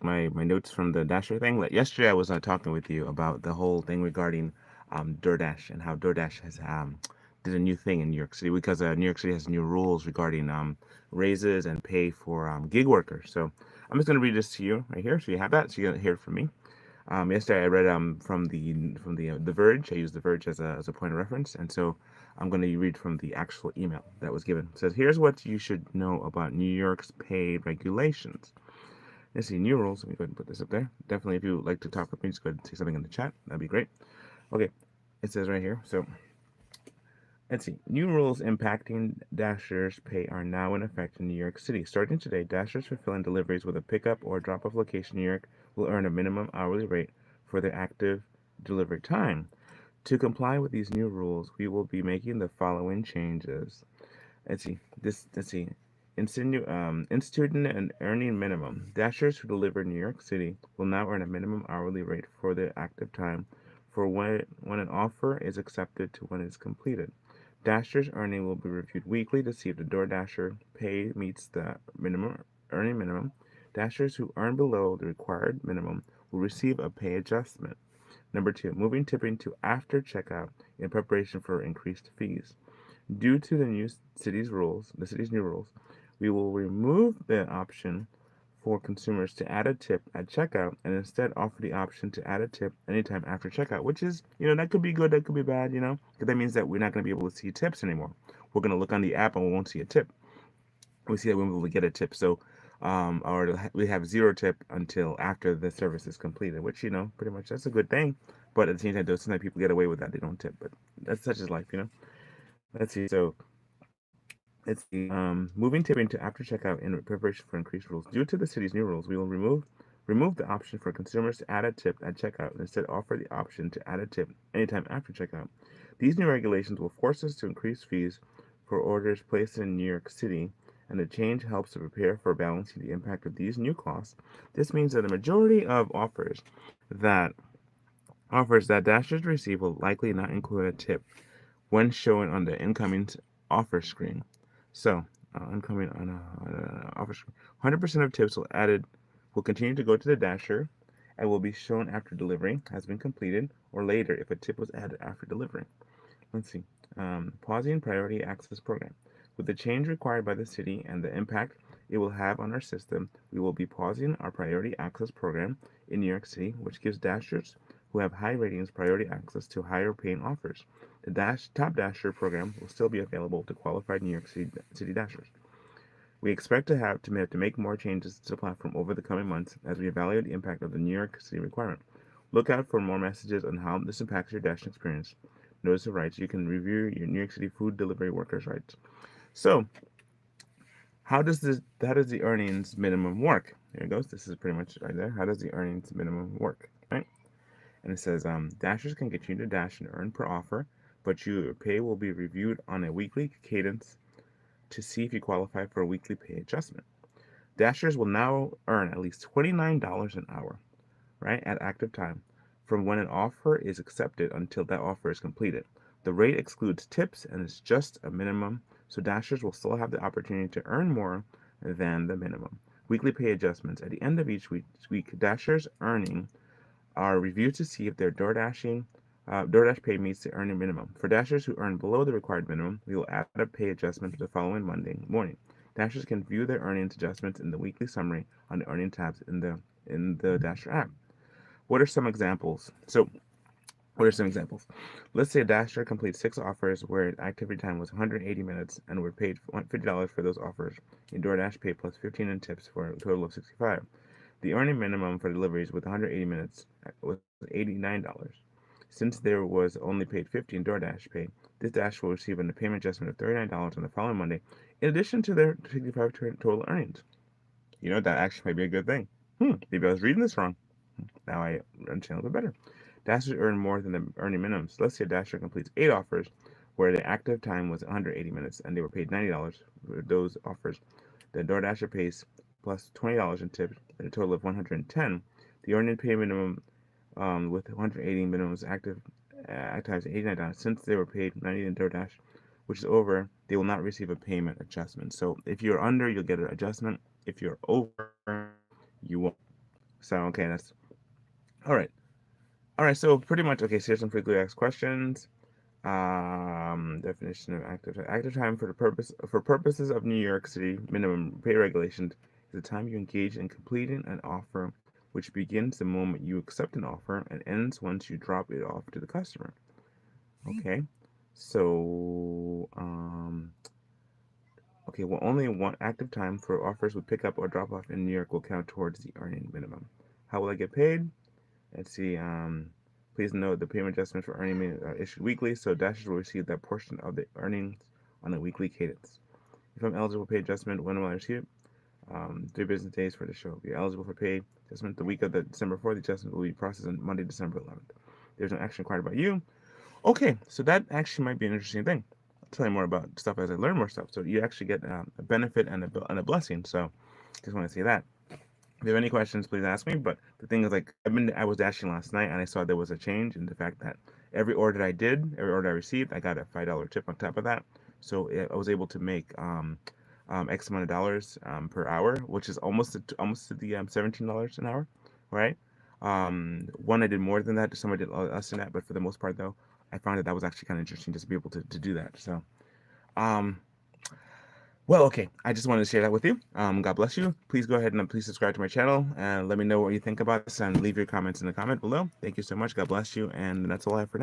my notes from the Dasher thing. Like yesterday, I was talking with you about the whole thing regarding DoorDash and how DoorDash has did a new thing in New York City because New York City has new rules regarding raises and pay for gig workers. So I'm just gonna read this to you right here, so you have that, so you can hear it from me. Yesterday I read from the Verge. I used the Verge as a point of reference, and so I'm going to read from the actual email that was given. It says, "Here's what you should know about New York's pay regulations." Let's see, new rules. Let me go ahead and put this up there. Definitely, if you would like to talk with me, just go ahead and say something in the chat. That'd be great. Okay, it says right here. So let's see. New rules impacting Dashers' pay are now in effect in New York City. Starting today, Dashers fulfilling deliveries with a pickup or drop off location in New York will earn a minimum hourly rate for their active delivery time. To comply with these new rules, we will be making the following changes. Let's see. Let's see. Instituting an earning minimum. Dashers who deliver in New York City will now earn a minimum hourly rate for their active time for when an offer is accepted to when it's completed. Dashers' earning will be reviewed weekly to see if the DoorDasher pay meets the minimum earning minimum. Dashers who earn below the required minimum will receive a pay adjustment. Number two, moving tipping to after checkout in preparation for increased fees. Due to the city's new rules, we will remove the option for consumers to add a tip at checkout and instead offer the option to add a tip anytime after checkout, which is, that could be good, that could be bad, because that means that we're not going to be able to see tips anymore. We're going to look on the app and we won't see a tip. We see that when we get a tip. So, or we have zero tip until after the service is completed, which, pretty much that's a good thing. But at the same time, though, sometimes people get away with that. They don't tip, but that's such as life. Let's see. So let's see. Moving tipping to after checkout in preparation for increased rules. Due to the city's new rules, we will remove the option for consumers to add a tip at checkout and instead offer the option to add a tip anytime after checkout. These new regulations will force us to increase fees for orders placed in New York City, and the change helps to prepare for balancing the impact of these new costs. This means that the majority of offers that Dashers receive will likely not include a tip when showing on the incoming offer screen. So, incoming on offer screen, 100% of tips will continue to go to the dasher and will be shown after delivery has been completed or later if a tip was added after delivery. Let's see. Pausing priority access program. With the change required by the city and the impact it will have on our system, we will be pausing our priority access program in New York City, which gives dashers who have high ratings priority access to higher paying offers. The Top Dasher program will still be available to qualified New York City dashers. We expect to make more changes to the platform over the coming months as we evaluate the impact of the New York City requirement. Look out for more messages on how this impacts your dashing experience. Notice of rights. You can review your New York City food delivery workers' rights. So, how does the earnings minimum work? There it goes. This is pretty much right there. How does the earnings minimum work? Right? And it says dashers can continue to dash and earn per offer, but your pay will be reviewed on a weekly cadence to see if you qualify for a weekly pay adjustment. Dashers will now earn at least $29 an hour, right, at active time from when an offer is accepted until that offer is completed. The rate excludes tips and is just a minimum, so dashers will still have the opportunity to earn more than the minimum. Weekly pay adjustments. At the end of each week dashers earning are reviewed to see if their DoorDash pay meets the earning minimum. For dashers who earn below the required minimum, we will add a pay adjustment the following Monday morning. Dashers can view their earnings adjustments in the weekly summary on the earning tabs in the Dasher app. What are some examples? Let's say a Dasher completes 6 offers where activity time was 180 minutes and we're paid $50 for those offers. A DoorDash pay plus 15 in tips for a total of 65. The earning minimum for deliveries with 180 minutes was $89. Since there was only paid 50 in DoorDash pay, this Dash will receive a payment adjustment of $39 on the following Monday, in addition to their 65 total earnings. That actually might be a good thing. Maybe I was reading this wrong. Now I understand a little bit better. Dashers earn more than the earning minimums. Let's say a Dasher completes 8 offers where the active time was 180 minutes and they were paid $90 for those offers. The DoorDasher pays plus $20 in tips and a total of 110. The earning pay minimum with 180 minimums actives $89. Since they were paid 90 in DoorDash, which is over, they will not receive a payment adjustment. So if you're under, you'll get an adjustment. If you're over, you won't. So okay, that's all right. All right, so pretty much okay. So here's some frequently asked questions. Definition of active time for purposes of New York City minimum pay regulations is the time you engage in completing an offer, which begins the moment you accept an offer and ends once you drop it off to the customer. Okay, so okay, well, only one active time for offers with pickup or drop off in New York will count towards the earning minimum. How will I get paid? Let's see. Please note the payment adjustments for earning minutes are issued weekly, so Dashers will receive that portion of the earnings on a weekly cadence. If I'm eligible for pay adjustment, when will I receive it? 3 business days for the show. If you're eligible for pay adjustment the week of the December 4th, the adjustment will be processed on Monday, December 11th. There's no action required by you. Okay, so that actually might be an interesting thing. I'll tell you more about stuff as I learn more stuff. So you actually get a benefit and a blessing. So just want to say that. If you have any questions, please ask me. But the thing is, like, I was dashing last night, and I saw there was a change in the fact that every order I received, I got a $5 tip on top of that. So I was able to make X amount of dollars per hour, which is almost to the $17 an hour, right? One I did more than that, some I did less than that, but for the most part, though, I found that was actually kind of interesting just to be able to do that. So, um, well, okay. I just wanted to share that with you. God bless you. Please go ahead and please subscribe to my channel and let me know what you think about this and leave your comments in the comment below. Thank you so much. God bless you. And that's all I have for now.